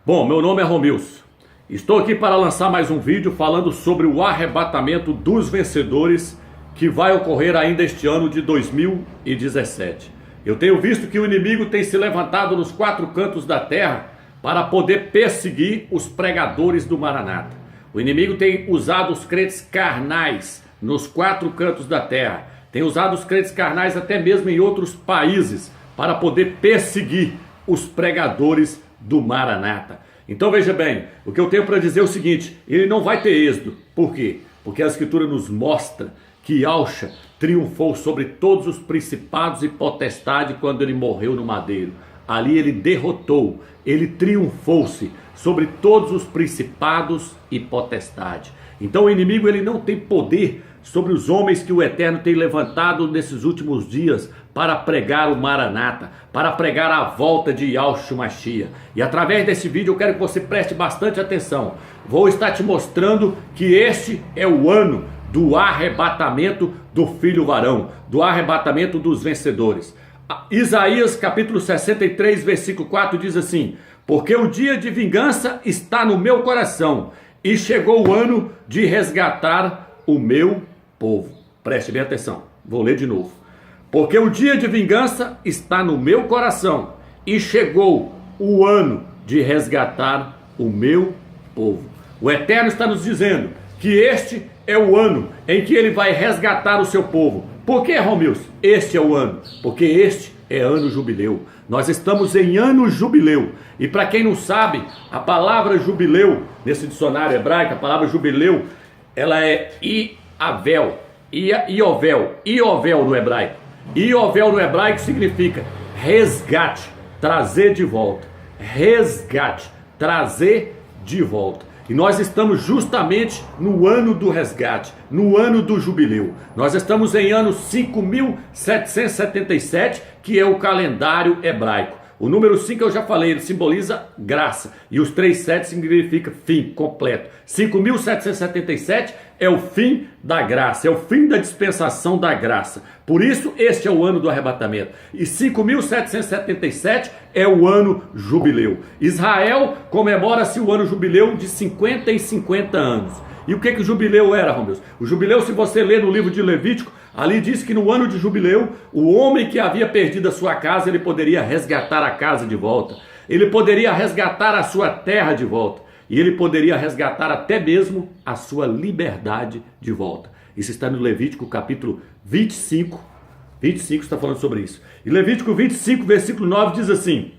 Bom, meu nome é Romilson. Estou aqui para lançar mais um vídeo falando sobre o arrebatamento dos vencedores que vai ocorrer ainda este ano de 2017. Eu tenho visto que o inimigo tem se levantado nos quatro cantos da terra para poder perseguir os pregadores do Maranata. O inimigo tem usado os crentes carnais nos quatro cantos da terra. Tem usado os crentes carnais até mesmo em outros países para poder perseguir os pregadores do Maranata. Então veja bem, o que eu tenho para dizer é o seguinte: ele não vai ter êxito. Por quê? Porque a Escritura nos mostra que Yahshua triunfou sobre todos os principados e potestades quando ele morreu no madeiro. Ali ele derrotou, ele triunfou-se sobre todos os principados e potestades. Então o inimigo ele não tem poder sobre os homens que o Eterno tem levantado nesses últimos dias para pregar o Maranata, para pregar a volta de Yahshua Mashiach. E através desse vídeo eu quero que você preste bastante atenção. Vou estar te mostrando que este é o ano do arrebatamento do filho varão, do arrebatamento dos vencedores. Isaías capítulo 63, versículo 4 diz assim: porque o dia de vingança está no meu coração, e chegou o ano de resgatar o meu povo. Preste bem atenção, vou ler de novo. Porque o dia de vingança está no meu coração, e chegou o ano de resgatar o meu povo. O Eterno está nos dizendo que este é o ano em que ele vai resgatar o seu povo. Por que, Romilson? Este é o ano, porque este é ano jubileu. Nós estamos em ano jubileu. E para quem não sabe, a palavra jubileu, nesse dicionário hebraico, a palavra jubileu, ela é Iavel, Iovel no hebraico. Iovel no hebraico significa resgate, trazer de volta. Resgate, trazer de volta. E nós estamos justamente no ano do resgate, no ano do jubileu. Nós estamos em ano 5777, que é o calendário hebraico. O número 5 eu já falei, ele simboliza graça. E os 37 significa fim, completo. 5777 é o fim da graça, é o fim da dispensação da graça. Por isso, este é o ano do arrebatamento. E 5777 é o ano jubileu. Israel comemora-se o ano jubileu de 50 em 50 anos. E o que o jubileu era, Romilson? O jubileu, se você ler no livro de Levítico, ali diz que no ano de jubileu, o homem que havia perdido a sua casa, ele poderia resgatar a casa de volta. Ele poderia resgatar a sua terra de volta. E ele poderia resgatar até mesmo a sua liberdade de volta. Isso está no Levítico capítulo 25. 25 está falando sobre isso. E Levítico 25, versículo 9 diz assim: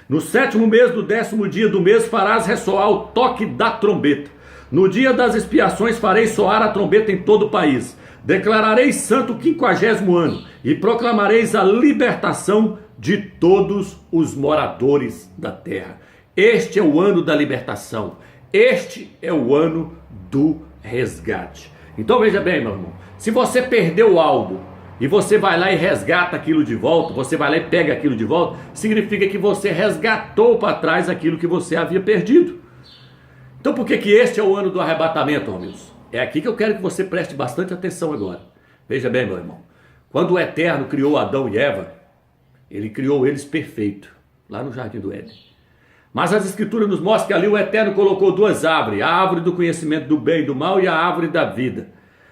no sétimo mês do 10º dia do mês farás ressoar o toque da trombeta. No dia das expiações farei soar a trombeta em todo o país. Declarareis santo o 50º ano e proclamareis a libertação de todos os moradores da terra. Este é o ano da libertação. Este é o ano do resgate. Então veja bem, meu irmão, se você perdeu algo e você vai lá e resgata aquilo de volta, você vai lá e pega aquilo de volta, significa que você resgatou para trás aquilo que você havia perdido. Então por que este é o ano do arrebatamento, Romilson? É aqui que eu quero que você preste bastante atenção agora. Veja bem, meu irmão, quando o Eterno criou Adão e Eva, ele criou eles perfeitos, lá no Jardim do Éden. Mas as Escrituras nos mostram que ali o Eterno colocou duas árvores, a árvore do conhecimento do bem e do mal e a árvore da vida.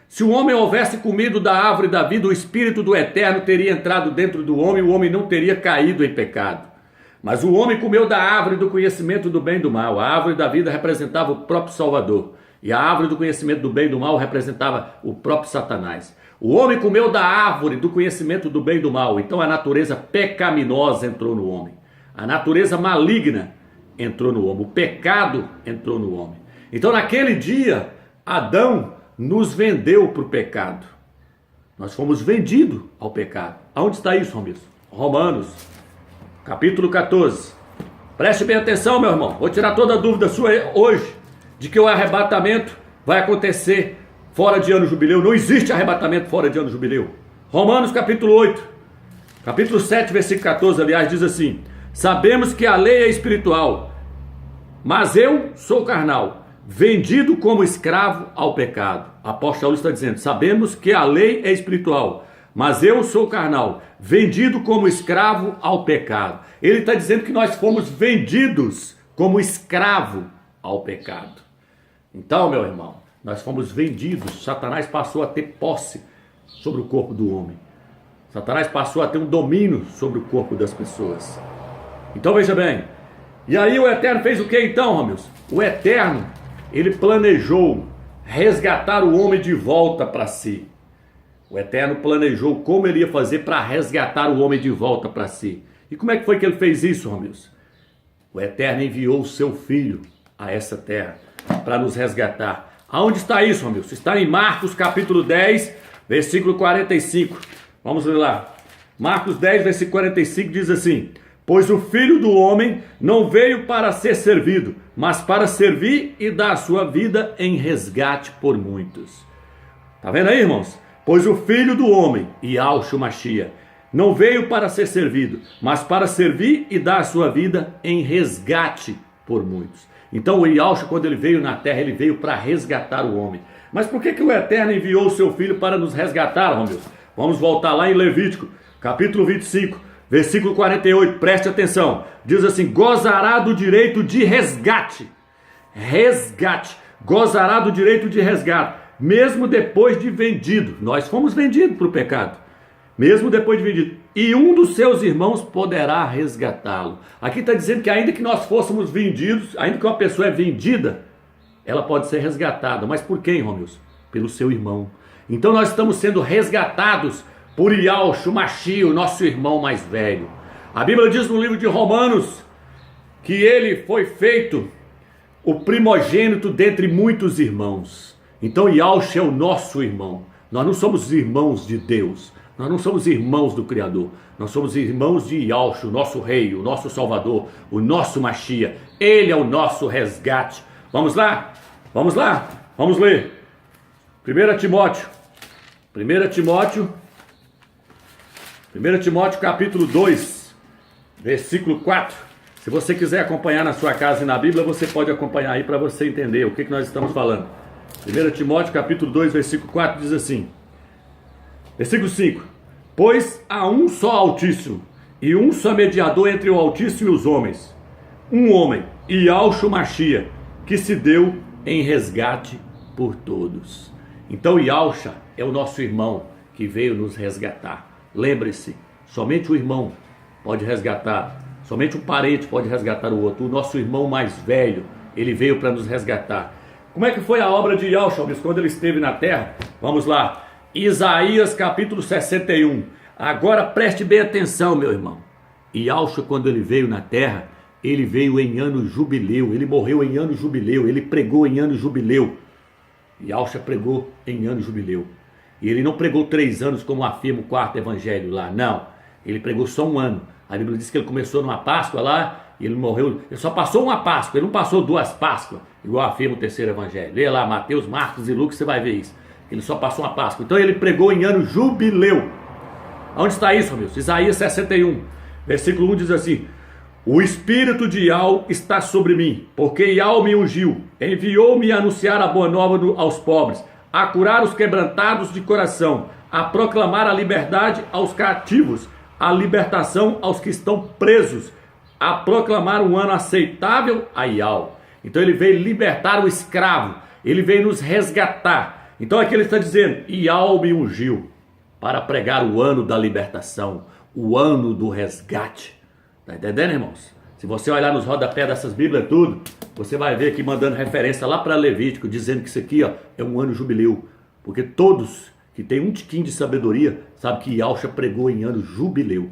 Se o homem houvesse comido da árvore da vida, o Espírito do Eterno teria entrado dentro do homem e o homem não teria caído em pecado. Mas o homem comeu da árvore do conhecimento do bem e do mal. A árvore da vida representava o próprio Salvador. E a árvore do conhecimento do bem e do mal representava o próprio Satanás. O homem comeu da árvore do conhecimento do bem e do mal. Então a natureza pecaminosa entrou no homem. A natureza maligna entrou no homem. O pecado entrou no homem. Então naquele dia, Adão nos vendeu para o pecado. Nós fomos vendidos ao pecado. Aonde está isso, Romilson? Romanos capítulo 14. Preste bem atenção, meu irmão. Vou tirar toda a dúvida sua hoje de que o arrebatamento vai acontecer fora de ano jubileu. Não existe arrebatamento fora de ano jubileu. Romanos capítulo 8, capítulo 7, versículo 14, aliás, diz assim: sabemos que a lei é espiritual, mas eu sou carnal, vendido como escravo ao pecado. Apóstolo Paulo está dizendo: sabemos que a lei é espiritual, mas eu sou carnal, vendido como escravo ao pecado. Ele está dizendo que nós fomos vendidos como escravo ao pecado. Então, meu irmão, nós fomos vendidos. Satanás passou a ter posse sobre o corpo do homem. Satanás passou a ter um domínio sobre o corpo das pessoas. Então veja bem, e aí o Eterno fez o que então, Romilson? O Eterno, ele planejou resgatar o homem de volta para si. O Eterno planejou como ele ia fazer para resgatar o homem de volta para si. E como é que foi que ele fez isso, Romilson? O Eterno enviou o seu Filho a essa terra para nos resgatar. Aonde está isso, Romilson? Está em Marcos capítulo 10, versículo 45. Vamos ler lá. Marcos 10, versículo 45 diz assim: pois o Filho do Homem não veio para ser servido, mas para servir e dar a sua vida em resgate por muitos. Tá vendo aí, irmãos? Pois o Filho do Homem, Yahshua Mashiach, não veio para ser servido, mas para servir e dar a sua vida em resgate por muitos. Então o Yahshua, quando ele veio na terra, ele veio para resgatar o homem. Mas por que o Eterno enviou o seu Filho para nos resgatar, Romilson? Vamos voltar lá em Levítico, capítulo 25, versículo 48, preste atenção. Diz assim: gozará do direito de resgate. Resgate. Gozará do direito de resgate, mesmo depois de vendido. Nós fomos vendidos para o pecado. Mesmo depois de vendido. E um dos seus irmãos poderá resgatá-lo. Aqui está dizendo que ainda que nós fôssemos vendidos, ainda que uma pessoa é vendida, ela pode ser resgatada. Mas por quem, Romilson? Pelo seu irmão. Então nós estamos sendo resgatados por Yahshua Mashiach, o nosso irmão mais velho. A Bíblia diz no livro de Romanos que ele foi feito o primogênito dentre muitos irmãos. Então Yahshua é o nosso irmão. Nós não somos irmãos de Deus. Nós não somos irmãos do Criador. Nós somos irmãos de Yahshua, o nosso rei, o nosso salvador, o nosso Mashiach. Ele é o nosso resgate. Vamos lá? Vamos lá? Vamos ler. 1 Timóteo capítulo 2, versículo 4. Se você quiser acompanhar na sua casa e na Bíblia, você pode acompanhar aí para você entender o que nós estamos falando. 1 Timóteo capítulo 2, versículo 4 diz assim, versículo 5: pois há um só Altíssimo, e um só mediador entre o Altíssimo e os homens, um homem, Yahshua Mashiach, que se deu em resgate por todos. Então Yahshua é o nosso irmão que veio nos resgatar. Lembre-se, somente o irmão pode resgatar, somente um parente pode resgatar o outro. O nosso irmão mais velho, ele veio para nos resgatar. Como é que foi a obra de Yahshua quando ele esteve na terra? Vamos lá, Isaías capítulo 61. Agora preste bem atenção, meu irmão. Yahshua, quando ele veio na terra, ele veio em ano jubileu, ele morreu em ano jubileu, ele pregou em ano jubileu. Yahshua pregou em ano jubileu. E ele não pregou 3 anos como afirma o 4º evangelho lá, não. Ele pregou só 1 ano. A Bíblia diz que ele começou numa Páscoa lá, e ele morreu, ele só passou uma Páscoa, ele não passou 2 Páscoas, igual afirma o 3º evangelho. Lê lá Mateus, Marcos e Lucas, você vai ver isso. Ele só passou uma Páscoa. Então ele pregou em ano jubileu. Onde está isso, meu? Isaías 61, versículo 1 diz assim: o Espírito de Yahweh está sobre mim, porque Yahweh me ungiu, enviou-me a anunciar a boa nova aos pobres, a curar os quebrantados de coração, a proclamar a liberdade aos cativos, a libertação aos que estão presos, a proclamar um ano aceitável a Yahweh. Então ele veio libertar o escravo, ele veio nos resgatar. Então aqui ele está dizendo: Yahweh me ungiu para pregar o ano da libertação, o ano do resgate. Está entendendo, irmãos? Se você olhar nos rodapés dessas Bíblias tudo, você vai ver aqui mandando referência lá para Levítico, dizendo que isso aqui é um ano jubileu. Porque todos que têm um tiquinho de sabedoria sabem que Yahshua pregou em ano jubileu.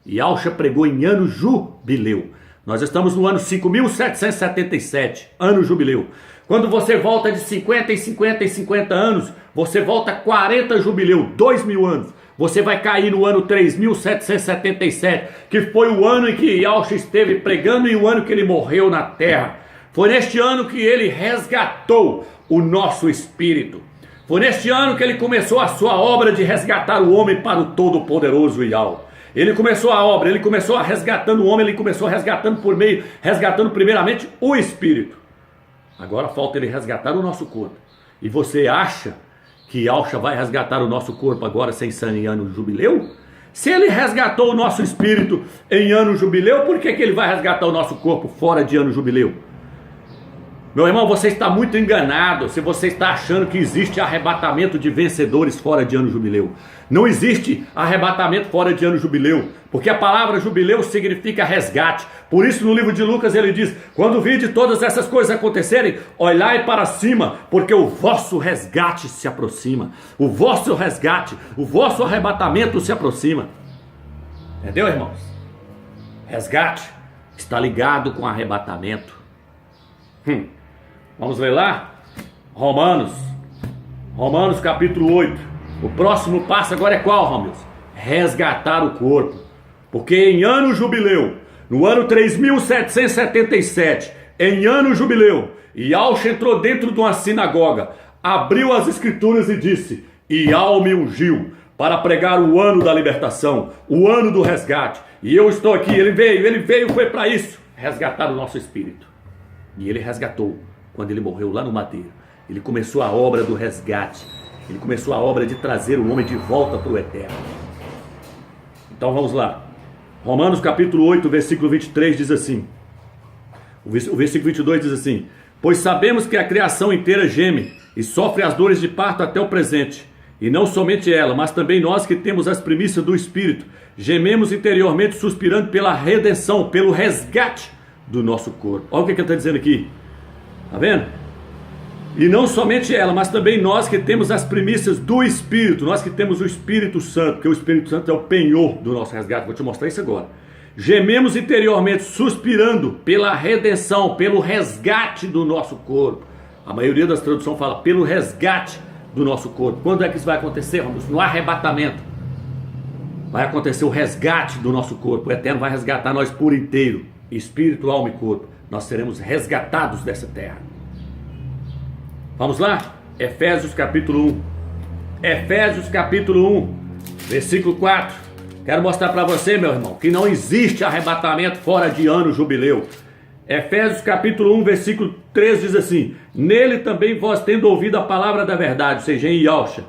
Yahshua pregou em ano jubileu. Nós estamos no ano 5.777, ano jubileu. Quando você volta de 50 em 50 em 50 anos, você volta 40 jubileu, 2.000 anos. Você vai cair no ano 3.777, que foi o ano em que Yahshua esteve pregando e o ano que ele morreu na terra. Foi neste ano que ele resgatou o nosso espírito. Foi neste ano que ele começou a sua obra de resgatar o homem para o Todo-Poderoso Yahweh. Ele começou a obra, ele começou resgatando o homem, ele começou resgatando primeiramente o espírito. Agora falta ele resgatar o nosso corpo. E você acha que Yahshua vai resgatar o nosso corpo agora sem ano jubileu? Se ele resgatou o nosso espírito em ano jubileu, por que ele vai resgatar o nosso corpo fora de ano jubileu? Meu irmão, você está muito enganado se você está achando que existe arrebatamento de vencedores fora de ano jubileu. Não existe arrebatamento fora de ano jubileu, porque a palavra jubileu significa resgate. Por isso no livro de Lucas ele diz: quando vide todas essas coisas acontecerem, olhai para cima, porque o vosso resgate se aproxima. O vosso resgate, o vosso arrebatamento se aproxima. Entendeu, irmãos? Resgate está ligado com arrebatamento. Vamos ler lá? Romanos capítulo 8. O próximo passo agora é qual, Romeus? Resgatar o corpo. Porque em ano jubileu, no ano 3777, em ano jubileu, Yaush entrou dentro de uma sinagoga, abriu as escrituras e disse: Yau me ungiu para pregar o ano da libertação, o ano do resgate. E eu estou aqui, ele veio, foi para isso, resgatar o nosso espírito. E ele resgatou. Quando ele morreu lá no madeiro, ele começou a obra do resgate. Ele começou a obra de trazer o homem de volta para o eterno. Então vamos lá. Romanos capítulo 8, versículo 23 diz assim. O versículo 22 diz assim: pois sabemos que a criação inteira geme e sofre as dores de parto até o presente. E não somente ela, mas também nós que temos as primícias do Espírito, gememos interiormente suspirando pela redenção, pelo resgate do nosso corpo. Olha o que ele está dizendo aqui. Está vendo? E não somente ela, mas também nós que temos as primícias do Espírito, nós que temos o Espírito Santo, porque o Espírito Santo é o penhor do nosso resgate. Vou te mostrar isso agora. Gememos interiormente, suspirando pela redenção, pelo resgate do nosso corpo. A maioria das traduções fala pelo resgate do nosso corpo. Quando é que isso vai acontecer, irmãos? No arrebatamento. Vai acontecer o resgate do nosso corpo. O Eterno vai resgatar nós por inteiro, espírito, alma e corpo. Nós seremos resgatados dessa terra. Vamos lá? Efésios capítulo 1. Efésios capítulo 1, versículo 4. Quero mostrar para você, meu irmão, que não existe arrebatamento fora de ano jubileu. Efésios capítulo 1, versículo 3 diz assim: nele também vós tendo ouvido a palavra da verdade, ou seja, em Yaush,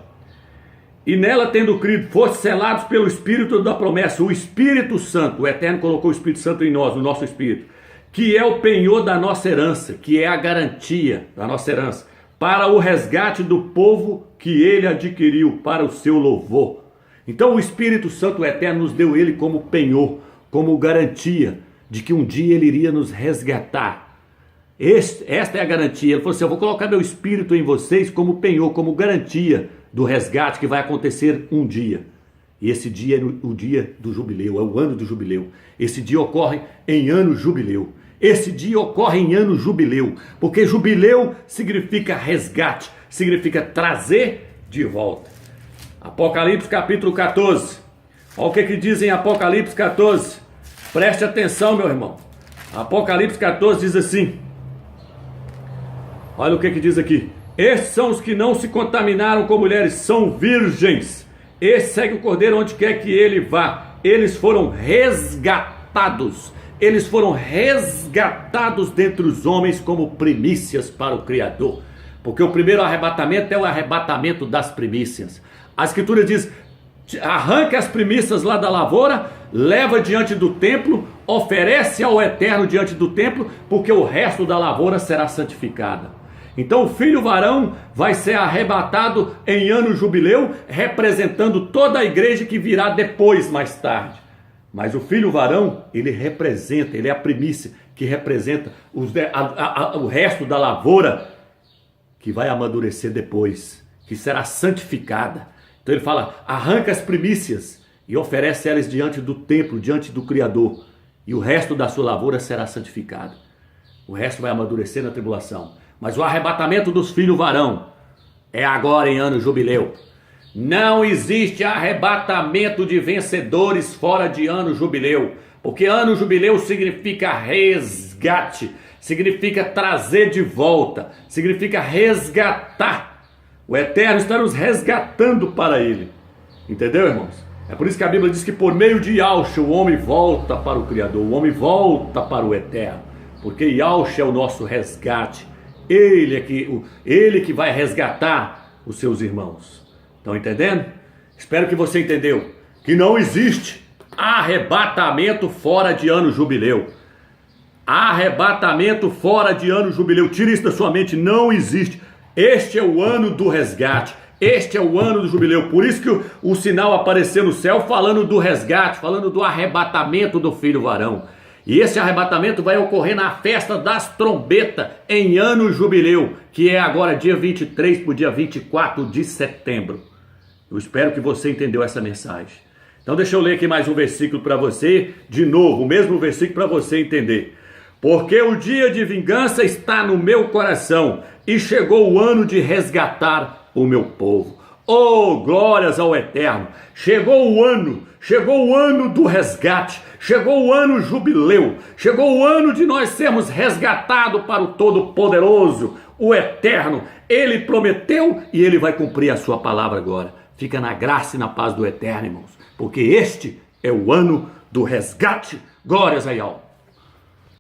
e nela tendo crido, foste selados pelo Espírito da promessa, o Espírito Santo. O Eterno colocou o Espírito Santo em nós, no nosso espírito, que é o penhor da nossa herança, que é a garantia da nossa herança, para o resgate do povo que ele adquiriu, para o seu louvor. Então o Espírito Santo, o Eterno, nos deu ele como penhor, como garantia de que um dia ele iria nos resgatar. Esta é a garantia. Ele falou assim: eu vou colocar meu Espírito em vocês como penhor, como garantia do resgate que vai acontecer um dia. E esse dia é o dia do jubileu, é o ano do jubileu. Esse dia ocorre em ano jubileu. Esse dia ocorre em ano jubileu, porque jubileu significa resgate, significa trazer de volta. Apocalipse capítulo 14. Olha o que diz em Apocalipse 14. Preste atenção, meu irmão. Apocalipse 14 diz assim. Olha o que diz aqui. Estes são os que não se contaminaram com mulheres, são virgens. Esse segue o Cordeiro onde quer que ele vá. Eles foram resgatados. Eles foram resgatados dentre os homens como primícias para o Criador. Porque o primeiro arrebatamento é o arrebatamento das primícias. A Escritura diz: arranca as primícias lá da lavoura, leva diante do templo, oferece ao Eterno diante do templo, porque o resto da lavoura será santificada. Então o filho varão vai ser arrebatado em ano jubileu, representando toda a igreja que virá depois, mais tarde. Mas o filho varão, ele representa, ele é a primícia que representa o resto da lavoura que vai amadurecer depois, que será santificada. Então ele fala: arranca as primícias e oferece elas diante do templo, diante do Criador, e o resto da sua lavoura será santificado. O resto vai amadurecer na tribulação. Mas o arrebatamento dos filhos varão é agora em ano jubileu. Não existe arrebatamento de vencedores fora de ano jubileu, porque ano jubileu significa resgate, significa trazer de volta, significa resgatar. O Eterno está nos resgatando para Ele. Entendeu, irmãos? É por isso que a Bíblia diz que por meio de Yaush o homem volta para o Criador, o homem volta para o Eterno, porque Yaush é o nosso resgate. Ele que vai resgatar os seus irmãos. Estão entendendo? Espero que você entendeu. que não existe arrebatamento fora de ano jubileu. Arrebatamento fora de ano jubileu. Tira isso da sua mente, não existe. Este é o ano do resgate. Este é o ano do jubileu. Por isso que o sinal apareceu no céu falando do resgate, falando do arrebatamento do filho varão. E esse arrebatamento vai ocorrer na festa das trombetas em ano jubileu, que é agora dia 23 para o dia 24 de setembro. Eu espero que você entendeu essa mensagem. Então deixa eu ler aqui mais um versículo para você, de novo, o mesmo versículo para você entender. Porque o dia de vingança está no meu coração e chegou o ano de resgatar o meu povo. Oh, glórias ao Eterno! Chegou o ano do resgate, chegou o ano jubileu, chegou o ano de nós sermos resgatados para o Todo-Poderoso, o Eterno. Ele prometeu e ele vai cumprir a sua palavra agora. Fica na graça e na paz do Eterno, irmãos, porque este é o ano do resgate. Glórias a Yahweh.